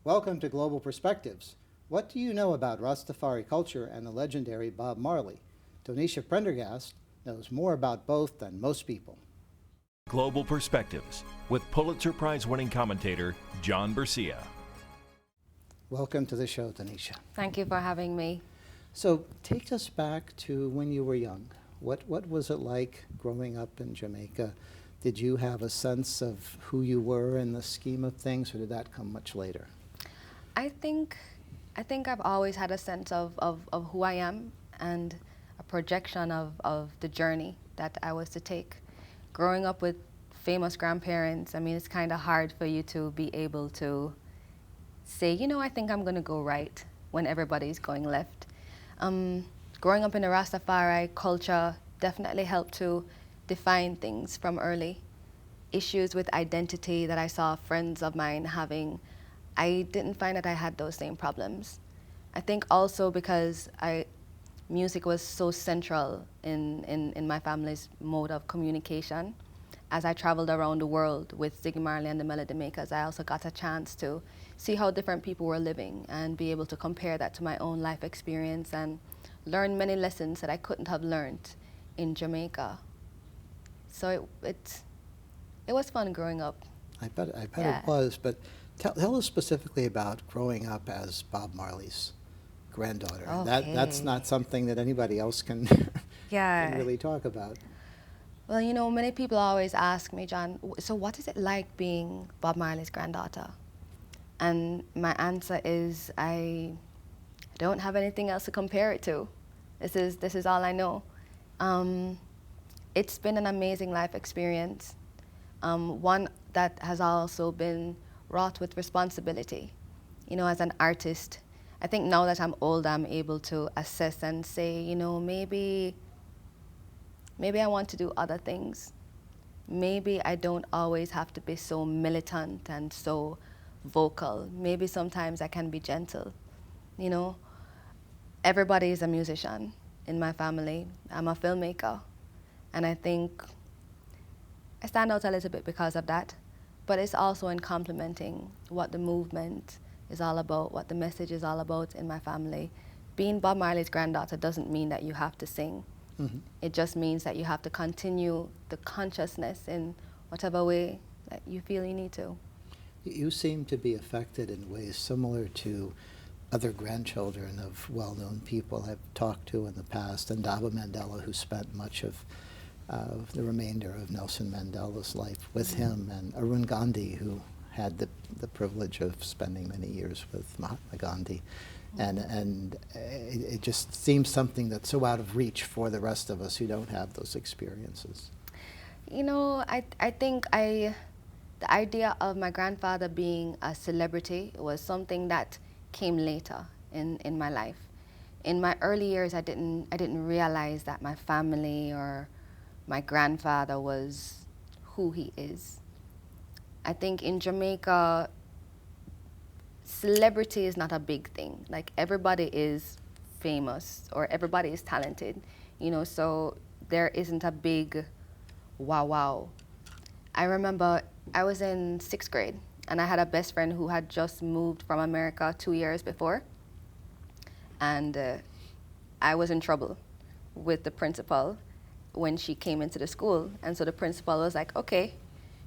Welcome to Global Perspectives. What do you know about Rastafari culture and the legendary Bob Marley? Donisha Prendergast knows more about both than most people. Global Perspectives with Pulitzer Prize-winning commentator John Bercia. Welcome to the show, Donisha. Thank you for having me. So take us back to when you were young. What was it like growing up in Jamaica? Did you have a sense of who you were in the scheme of things, or did that come much later? I think I've always had a sense of who I am and a projection of the journey that I was to take. Growing up with famous grandparents, I mean, it's kind of hard for you to be able to say, you know, I think I'm going to go right when everybody's going left. Growing up in the Rastafari culture definitely helped to define things from early. Issues with identity that I saw friends of mine having, I didn't find that I had those same problems. I think also because music was so central in my family's mode of communication. As I traveled around the world with Ziggy Marley and the Melody Makers, I also got a chance to see how different people were living and be able to compare that to my own life experience and learn many lessons that I couldn't have learned in Jamaica. So it was fun growing up. I bet Yeah. it was, but tell us specifically about growing up as Bob Marley's granddaughter. That's Okay. not something that anybody else can, Yeah. can really talk about. Well, you know, many people always ask me, John, so what is it like being Bob Marley's granddaughter? And my answer is I don't have anything else to compare it to. This is all I know. It's been an amazing life experience, one that has also been wrought with responsibility. You know, as an artist, I think now that I'm older, I'm able to assess and say, you know, maybe I want to do other things. Maybe I don't always have to be so militant and so vocal. Maybe sometimes I can be gentle. You know, everybody is a musician in my family. I'm a filmmaker. And I think I stand out a little bit because of that. But it's also in complementing what the movement is all about, what the message is all about in my family. Being Bob Marley's granddaughter doesn't mean that you have to sing. Mm-hmm. It just means that you have to continue the consciousness in whatever way that you feel you need to. You seem to be affected in ways similar to other grandchildren of well-known people I've talked to in the past, and Ndaba Mandela, who spent much of the remainder of Nelson Mandela's life with him, and Arun Gandhi, who had the privilege of spending many years with Mahatma Gandhi. And it just seems something that's so out of reach for the rest of us who don't have those experiences. You know, I think the idea of my grandfather being a celebrity was something that came later in my life. In my early years, I didn't realize that my family or my grandfather was who he is. I think in Jamaica, celebrity is not a big thing. Like, everybody is famous or everybody is talented, you know, so there isn't a big wow. I remember I was in 6th grade and I had a best friend who had just moved from America 2 years before, and I was in trouble with the principal when she came into the school, and so the principal was like, okay,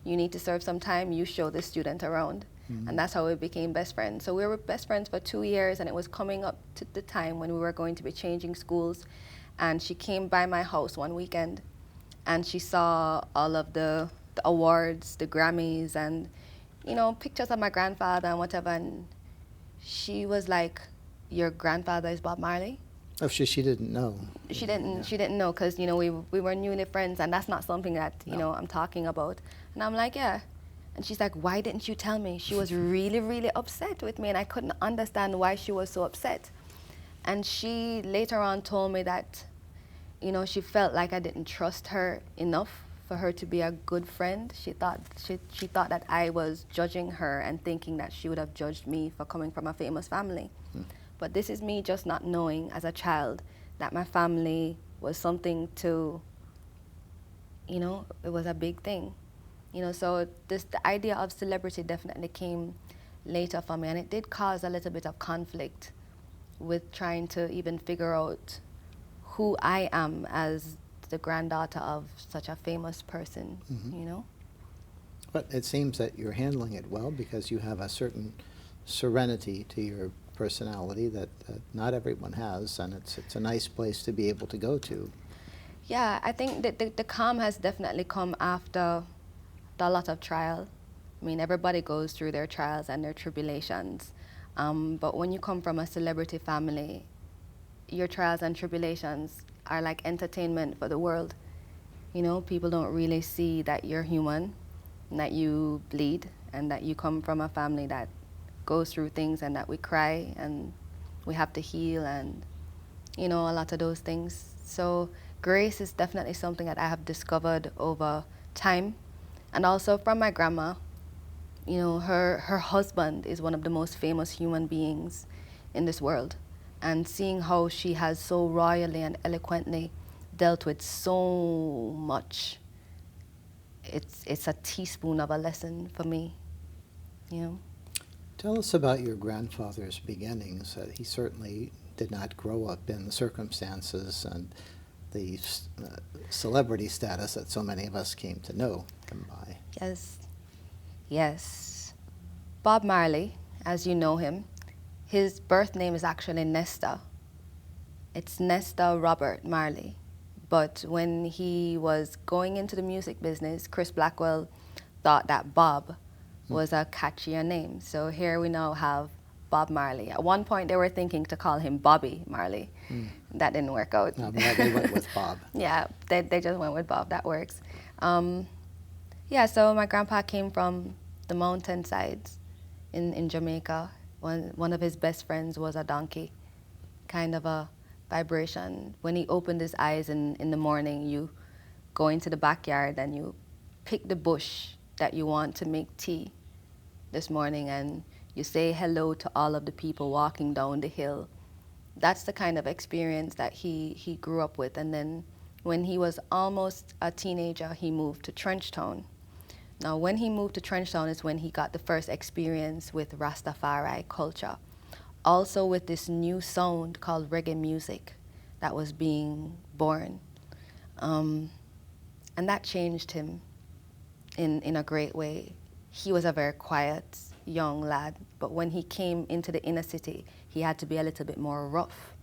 you need to serve some time, you show this student around. Mm-hmm. And that's how we became best friends. So we were best friends for 2 years, and it was coming up to the time when we were going to be changing schools, and she came by my house one weekend and she saw all of the awards, the Grammys, and, you know, pictures of my grandfather and whatever, and she was like, your grandfather is Bob Marley? Oh, she didn't know. She didn't know, because, you know, we were newly friends, and that's not something that, you know, I'm talking about. And I'm like, yeah. And she's like, why didn't you tell me? She was really upset with me, and I couldn't understand why she was so upset. And she later on told me that, you know, she felt like I didn't trust her enough for her to be a good friend. She thought that I was judging her and thinking that she would have judged me for coming from a famous family. But this is me just not knowing as a child that my family was something to, you know, it was a big thing. You know, so the idea of celebrity definitely came later for me, and it did cause a little bit of conflict with trying to even figure out who I am as the granddaughter of such a famous person, you know? But it seems that you're handling it well because you have a certain serenity to your personality that not everyone has, and it's a nice place to be able to go to. Yeah, I think that the calm has definitely come after a lot of trial. I mean, everybody goes through their trials and their tribulations. But when you come from a celebrity family, your trials and tribulations are like entertainment for the world. You know, people don't really see that you're human, and that you bleed, and that you come from a family that goes through things, and that we cry and we have to heal, and you know, a lot of those things. So grace is definitely something that I have discovered over time, and also from my grandma. You know, her husband is one of the most famous human beings in this world, and seeing how she has so royally and eloquently dealt with so much, it's a teaspoon of a lesson for me, you know. Tell us about your grandfather's beginnings. He certainly did not grow up in the circumstances and the celebrity status that so many of us came to know him by. Yes, yes. Bob Marley, as you know him, his birth name is actually Nesta. It's Nesta Robert Marley. But when he was going into the music business, Chris Blackwell thought that Bob was a catchier name. So here we now have Bob Marley. At one point they were thinking to call him Bobby Marley. That didn't work out. No, but they went with Bob. Yeah, they just went with Bob. That works. Yeah, so my grandpa came from the mountain sides in Jamaica. One of his best friends was a donkey, kind of a vibration. When he opened his eyes in the morning, you go into the backyard and you pick the bush that you want to make tea this morning, and you say hello to all of the people walking down the hill. That's the kind of experience that he grew up with. And then when he was almost a teenager, he moved to Trenchtown. Now, when he moved to Trenchtown is when he got the first experience with Rastafari culture. Also with this new sound called reggae music that was being born. And that changed him in a great way. He was a very quiet young lad, but when he came into the inner city, he had to be a little bit more rough,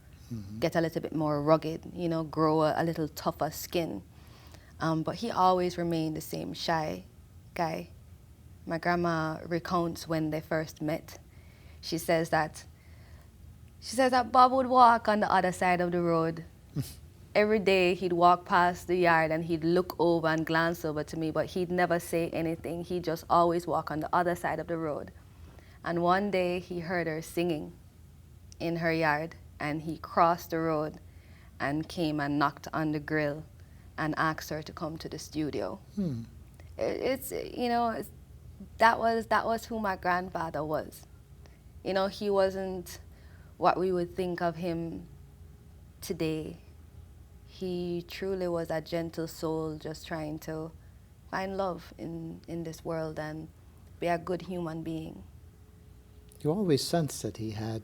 get a little bit more rugged, you know, grow a little tougher skin. But he always remained the same shy guy. My grandma recounts when they first met. She says that Bob would walk on the other side of the road. Every day he'd walk past the yard and he'd look over and glance over to me, but he'd never say anything. He'd just always walk on the other side of the road. And one day he heard her singing in her yard, and he crossed the road and came and knocked on the grill and asked her to come to the studio. It's you know, that was who my grandfather was. You know, he wasn't what we would think of him today. He truly was a gentle soul just trying to find love in this world and be a good human being. You always sensed that he had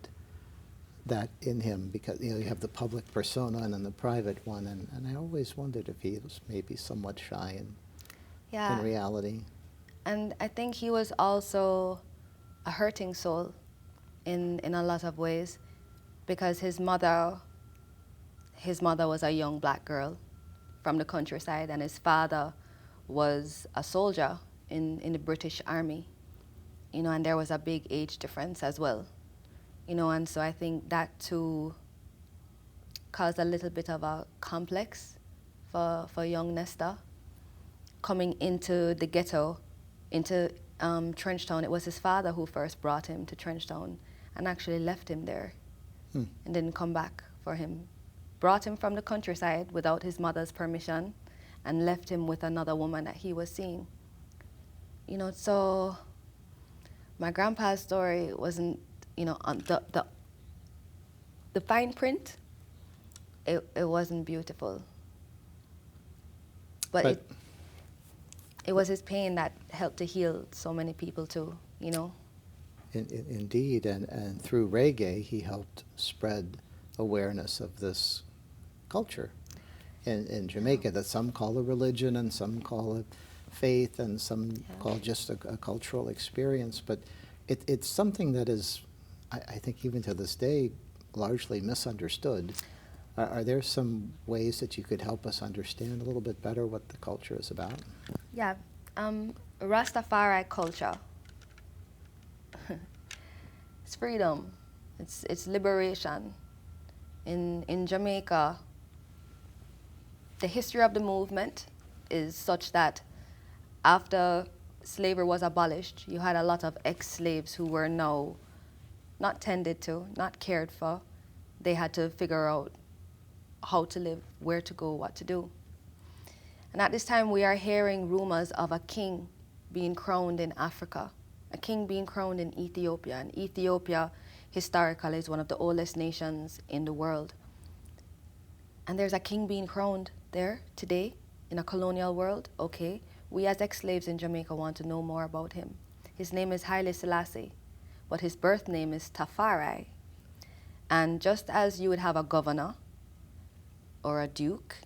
that in him because, you know, you have the public persona and then the private one, and I always wondered if he was maybe somewhat shy in reality. And I think he was also a hurting soul in a lot of ways, because his mother was a young black girl from the countryside, and his father was a soldier in the British Army, you know, and there was a big age difference as well, you know, and so I think that too caused a little bit of a complex for young Nesta. Coming into the ghetto, into Trenchtown, it was his father who first brought him to Trenchtown and actually left him there and didn't come back for him. Brought him from the countryside without his mother's permission and left him with another woman that he was seeing. You know, so my grandpa's story wasn't, you know, on the fine print, it wasn't beautiful. But it was his pain that helped to heal so many people too, you know. Indeed, and through reggae, he helped spread awareness of this culture in Jamaica that some call a religion and some call it faith and some call just a cultural experience. But it's something that is, I think even to this day, largely misunderstood. Are there some ways that you could help us understand a little bit better what the culture is about? Yeah, Rastafari culture. It's freedom. It's liberation. In Jamaica, the history of the movement is such that after slavery was abolished, you had a lot of ex-slaves who were now not tended to, not cared for. They had to figure out how to live, where to go, what to do. And at this time, we are hearing rumors of a king being crowned in Africa, a king being crowned in Ethiopia. And Ethiopia, historically, is one of the oldest nations in the world. And there's a king being crowned there today in a colonial world. Okay, we as ex-slaves in Jamaica want to know more about him. His name is Haile Selassie, but his birth name is Tafari. And just as you would have a governor or a duke,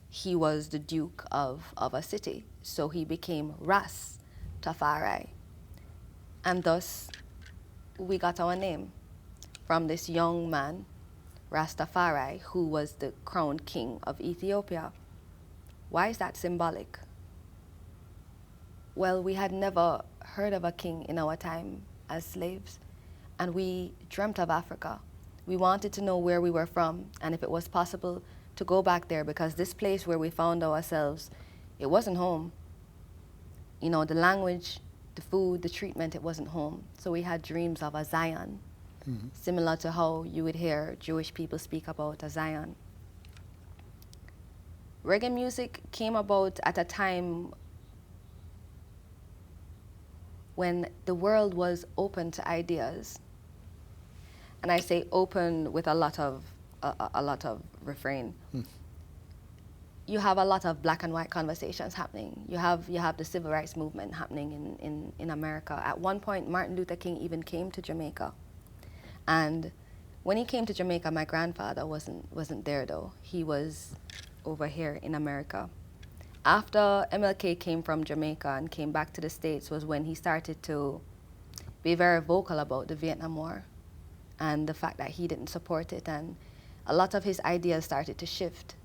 he was the duke of a city. So he became Ras Tafari. And thus, we got our name from this young man, Rastafari, who was the crowned king of Ethiopia. Why is that symbolic? Well, we had never heard of a king in our time as slaves, and we dreamt of Africa. We wanted to know where we were from and if it was possible to go back there, because this place where we found ourselves, it wasn't home. You know, the language, the food, the treatment, it wasn't home. So we had dreams of a Zion, similar to how you would hear Jewish people speak about a Zion. Reggae music came about at a time when the world was open to ideas. And I say open with a lot of refrain. You have a lot of black and white conversations happening. You have the civil rights movement happening in America. At one point, Martin Luther King even came to Jamaica. And when he came to Jamaica, my grandfather wasn't there though. He was over here in America. After MLK came from Jamaica and came back to the States was when he started to be very vocal about the Vietnam War and the fact that he didn't support it, and a lot of his ideas started to shift.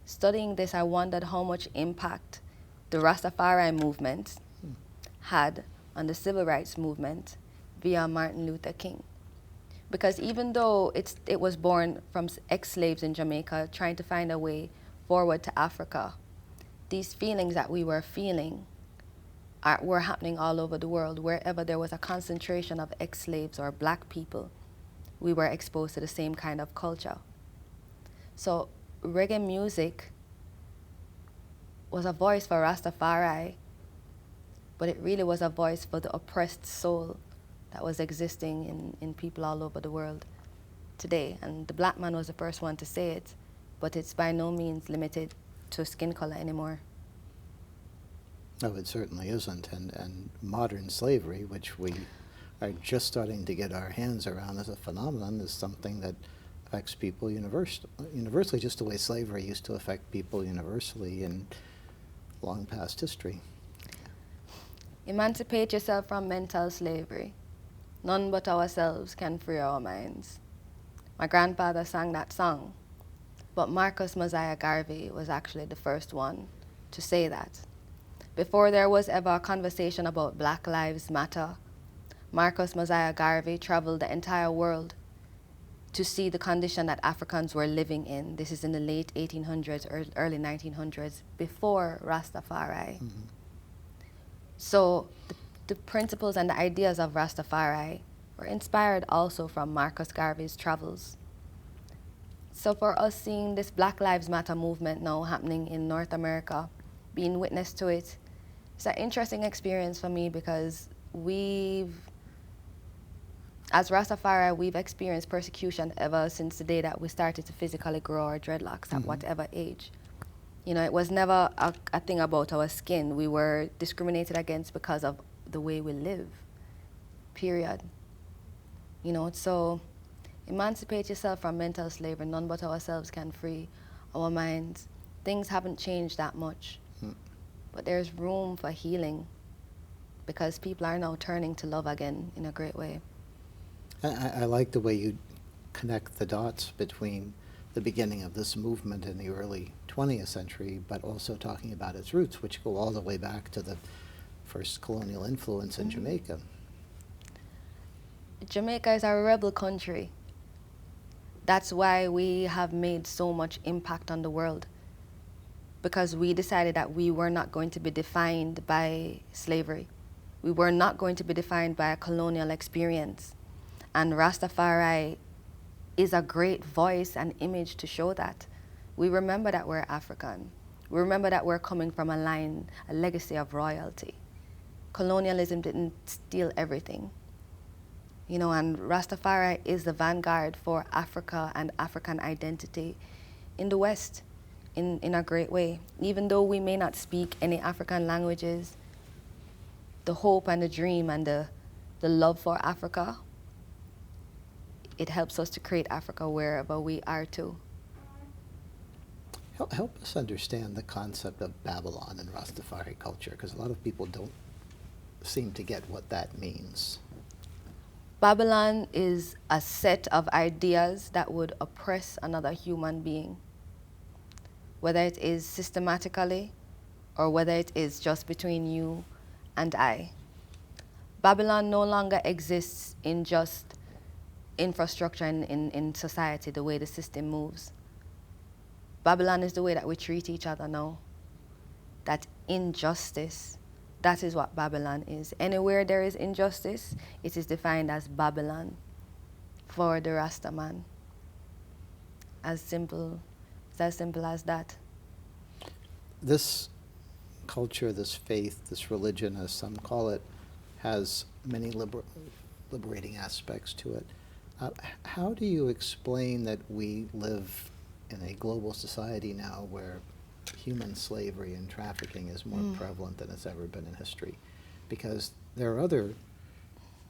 Studying this, I wondered how much impact the Rastafari movement had on the civil rights movement via Martin Luther King. Because even though it was born from ex-slaves in Jamaica trying to find a way forward to Africa, these feelings that we were feeling were happening all over the world. Wherever there was a concentration of ex-slaves or black people, we were exposed to the same kind of culture. So reggae music was a voice for Rastafari, but it really was a voice for the oppressed soul that was existing in people all over the world today. And the black man was the first one to say it, but it's by no means limited to skin color anymore. No, it certainly isn't. And modern slavery, which we are just starting to get our hands around as a phenomenon, is something that affects people universally, just the way slavery used to affect people universally in long past history. Emancipate yourself from mental slavery. None but ourselves can free our minds. My grandfather sang that song, but Marcus Mosiah Garvey was actually the first one to say that. Before there was ever a conversation about Black Lives Matter, Marcus Mosiah Garvey traveled the entire world to see the condition that Africans were living in. This is in the late 1800s, or early 1900s, before Rastafari. So the principles and the ideas of Rastafari were inspired also from Marcus Garvey's travels. So for us seeing this Black Lives Matter movement now happening in North America, being witness to it, it's an interesting experience for me, because as Rastafari, we've experienced persecution ever since the day that we started to physically grow our dreadlocks at whatever age. You know, it was never a thing about our skin. We were discriminated against because of the way we live. period. You know, so emancipate yourself from mental slavery. None but ourselves can free our minds. Things haven't changed that much, but there's room for healing because people are now turning to love again in a great way. I like the way you connect the dots between the beginning of this movement in the early 20th century, but also talking about its roots, which go all the way back to the first colonial influence in Jamaica. Jamaica is a rebel country. That's why we have made so much impact on the world, because we decided that we were not going to be defined by slavery. We were not going to be defined by a colonial experience. And Rastafari is a great voice and image to show that. We remember that we're African. We remember that we're coming from a line, a legacy of royalty. Colonialism didn't steal everything. You know, and Rastafari is the vanguard for Africa and African identity in the West in a great way. Even though we may not speak any African languages, the hope and the dream and the love for Africa, it helps us to create Africa wherever we are too. Help us understand the concept of Babylon and Rastafari culture, because a lot of people don't seem to get what that means. Babylon is a set of ideas that would oppress another human being, whether it is systematically or whether it is just between you and I. Babylon no longer exists in just infrastructure in society, the way the system moves. Babylon is the way that we treat each other now. That injustice, that is what Babylon is. Anywhere there is injustice, it is defined as Babylon for the Rasta man. It's as simple as that. This culture, this faith, this religion, as some call it, has many liberating aspects to it. How do you explain that we live in a global society now where human slavery and trafficking is more prevalent than it's ever been in history? Because there are other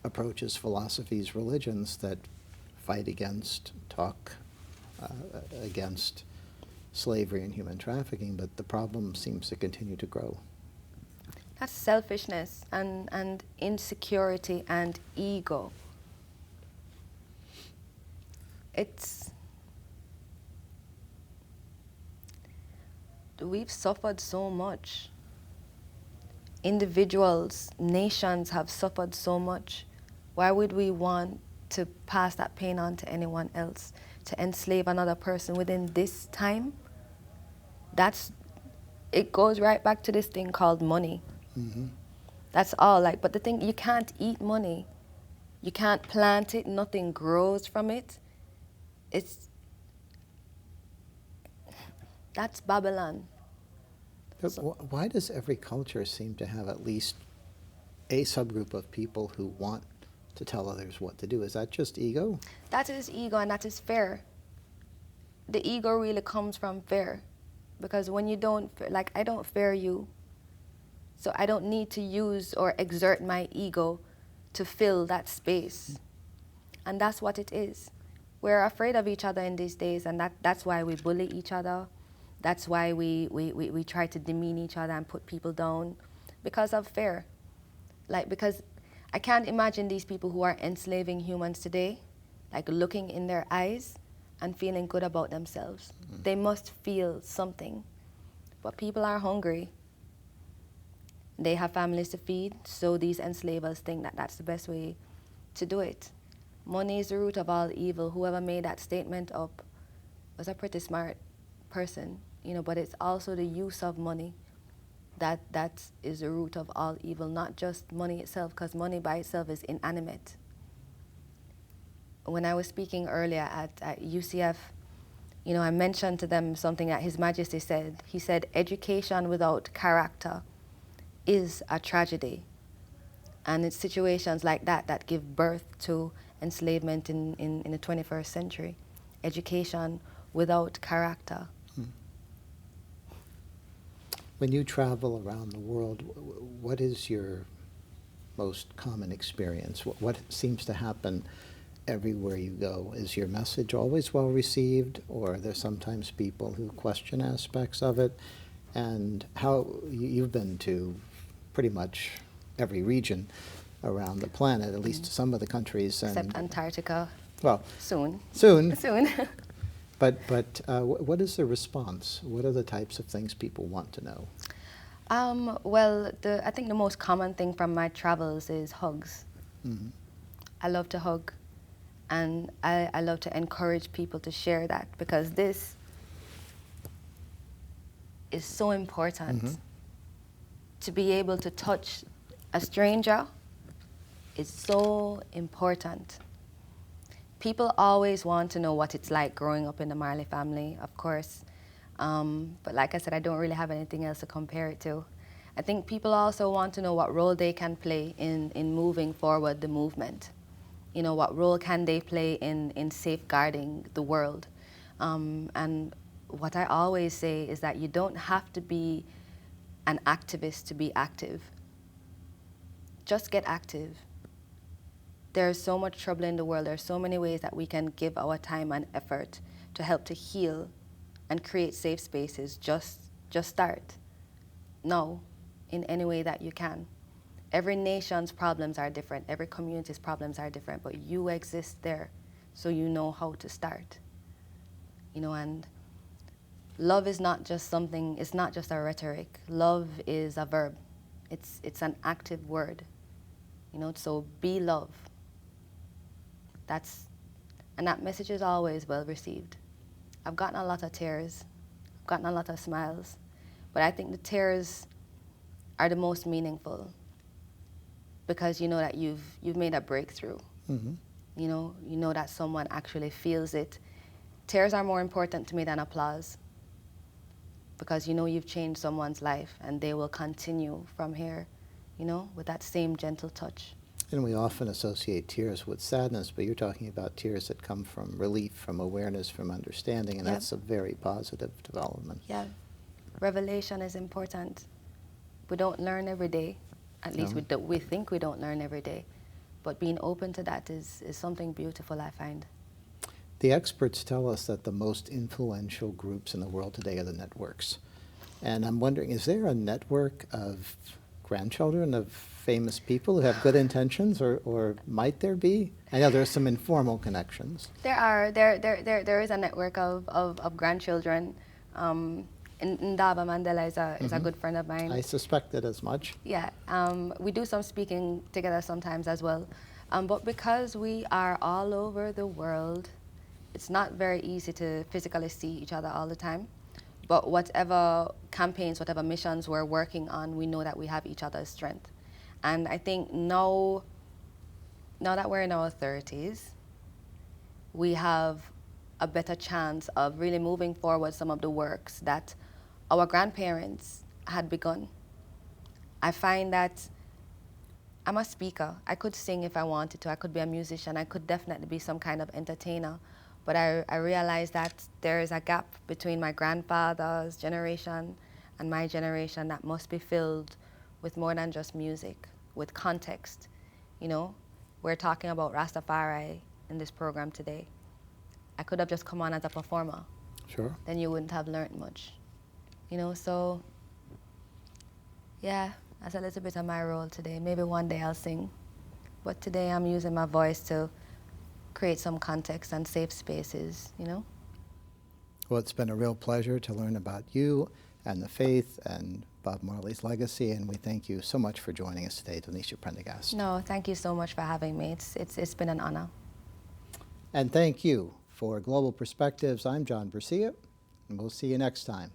approaches, philosophies, religions that fight against, talk against slavery and human trafficking, but the problem seems to continue to grow. That's selfishness and insecurity and ego. We've suffered so much. Individuals, nations have suffered so much. Why would we want to pass that pain on to anyone else? To enslave another person within this time? It goes right back to this thing called money. Mm-hmm. That's all. But the thing, you can't eat money. You can't plant it. Nothing grows from it. That's Babylon. But why does every culture seem to have at least a subgroup of people who want to tell others what to do? Is that just ego? That is ego, and that is fear. The ego really comes from fear. Because when you don't, I don't fear you, so I don't need to use or exert my ego to fill that space. And that's what it is. We're afraid of each other in these days, and that's why we bully each other. That's why we try to demean each other and put people down, because of fear. Because I can't imagine these people who are enslaving humans today, looking in their eyes and feeling good about themselves. Mm-hmm. They must feel something. But people are hungry. They have families to feed, so these enslavers think that that's the best way to do it. Money is the root of all evil. Whoever made that statement up was a pretty smart person, but it's also the use of money that is the root of all evil, not just money itself, because money by itself is inanimate. When I was speaking earlier at UCF, I mentioned to them something that His Majesty said. He said, education without character is a tragedy. And it's situations like that give birth to enslavement in the 21st century. Education without character. When you travel around the world, what is your most common experience? What seems to happen everywhere you go? Is your message always well received, or are there sometimes people who question aspects of it? And how you've been to pretty much every region around the planet, at least some of the countries, and Except Antarctica. well, Soon. soon. Soon. But what is the response? What are the types of things people want to know? Well, I think the most common thing from my travels is hugs. Mm-hmm. I love to hug, and I love to encourage people to share that, because this is so important. Mm-hmm. To be able to touch a stranger is so important. People always want to know what it's like growing up in the Marley family, of course. But like I said, I don't really have anything else to compare it to. I think people also want to know what role they can play in moving forward the movement. You know, what role can they play in safeguarding the world? And what I always say is that you don't have to be an activist to be active. Just get active. There's so much trouble in the world. There's so many ways that we can give our time and effort to help to heal and create safe spaces. Just start now in any way that you can. Every nation's problems are different. Every community's problems are different, but you exist there, so you know how to start. You know, and love is not just something, it's not just a rhetoric. Love is a verb. It's an active word. You know, so be love. And that message is always well received. I've gotten a lot of tears. I've gotten a lot of smiles. But I think the tears are the most meaningful, because you know that you've made a breakthrough. Mm-hmm. You know that someone actually feels it. Tears are more important to me than applause, because you know you've changed someone's life, and they will continue from here, you know, with that same gentle touch. And we often associate tears with sadness, but you're talking about tears that come from relief, from awareness, from understanding, and Yep. that's a very positive development. Yeah, revelation is important. We don't learn every day. At least No. we think we don't learn every day. But being open to that is something beautiful, I find. The experts tell us that the most influential groups in the world today are the networks. And I'm wondering, is there a network of grandchildren of famous people who have good intentions, or might there be? I know there's some informal connections. There is a network of grandchildren. Ndaba Mandela is a good friend of mine. I suspected as much. Yeah, we do some speaking together sometimes as well. But because we are all over the world, it's not very easy to physically see each other all the time. But whatever campaigns, whatever missions we're working on, we know that we have each other's strength. And I think now that we're in our 30s, we have a better chance of really moving forward some of the works that our grandparents had begun. I find that I'm a speaker. I could sing if I wanted to. I could be a musician. I could definitely be some kind of entertainer. But I realized that there is a gap between my grandfather's generation and my generation that must be filled with more than just music, with context. You know, we're talking about Rastafari in this program today. I could have just come on as a performer. Sure. Then you wouldn't have learned much. You know, so yeah, that's a little bit of my role today. Maybe one day I'll sing. But today I'm using my voice to create some context and safe spaces, you know? Well, it's been a real pleasure to learn about you and the faith and Bob Marley's legacy, and we thank you so much for joining us today, Donisha Prendergast. No, thank you so much for having me. It's been an honor. And thank you. For Global Perspectives, I'm John Bercia, and we'll see you next time.